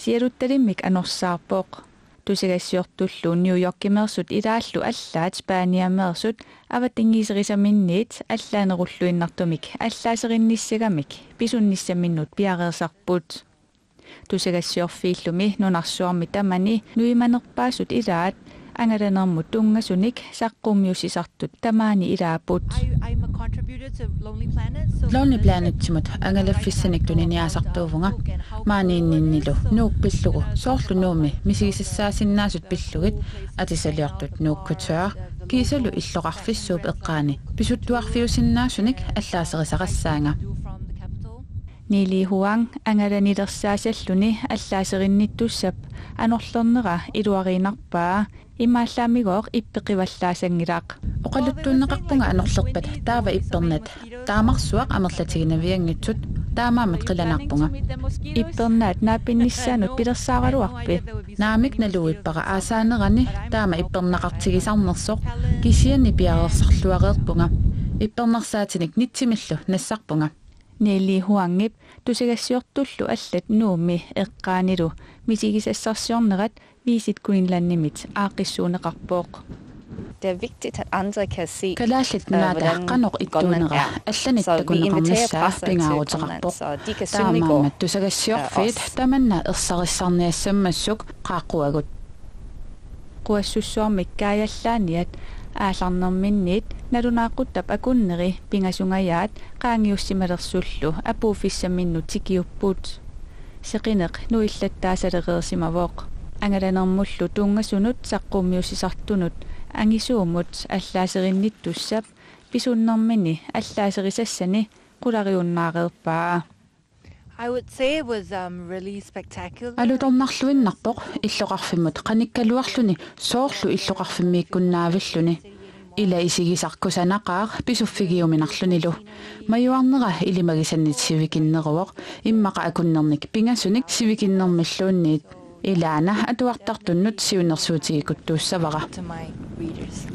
Sialuttalimik anorsaarpoq. Tusigassiortullu New York-imersut ilaallu allaat Spaniamersut avatingiiserisaminniit allaanerulluinnartumik allaaserинниссагамик писунниссаминнут пиареерсарпут. Tusigassiorfiillumi nunarsuarmi tamani nuimanerpaasut ilaat angalanермут тунгасуник саққумиусисартут тамаани илаапут. Lonely Planet timut angalaffisanik tuniniasartuuvunga maaniinninnillu nuuppillugu soorlu nuumi misigissaasinnaassut pillugit atisaliortut nuukkutsuar kiisalu illoqarfissuup eqqaani pisuttuarfiusinnaassunik allaaserisaqassaanga Nili huang angalanilersaasalluni allaaserинниттуссап anorlernera iluariinarpaa имааллаамигоор иппеқиваллаасангилаақ оқалуттууннеқарпунга анерлерпат таава иппернат таамарсуақ амерлатигинавиангитсут таамаамат қиланаарпунга иппернаат нааппиннissaanут пилерсааралуарпи наамик налуиппара аасаанерани таама иппернақартигисарнерсоқ кисиани пиареерсарлуареерпунга иппернерсаатиник нитсимиллу нассарпунга Neli huangip tusigassiortullu allat nuumi eqqaanilu misigisassarsiornerat viisit kuinlannimit aaqissuuneqarpooq. Det er vigtigt at andre kan se kalaallit naataqqanoq ittuunera allanittakuneqarnissaa pingaarutaqarpoq de kan synge i går. taamaammat tusigassiorfiit tamanna ersarissarniassammassuk qaaqquagut Quassussuarmik kaajallaaniat aallarnerminniit nalunaaquttab akunneri pingasungayaat qaangiussimalersullu apuufissamminnut tikiupput seqineq nuillattaasalerersimavoq angalanermullu tungasunut saqqummiussisartunut angisuumut allaaserинниттуссап pisunnermini allaaserissassani qulariunnaareerpaa I would say it was really spectacular. алуторнарлуиннарпоq иллоqarfimmut qanikkaluarluni soorlu illoqarfimmiikkunnaavilluni ila isigisarkusanaqaar pisuffigiuminarlunilu majuarnera ilimagisannit sivikinneruoq immaqa akunnernik pingasunik sivikinnermilluunniit ilaana atuartartunnut siunersuutigikuttuussavara To my readers.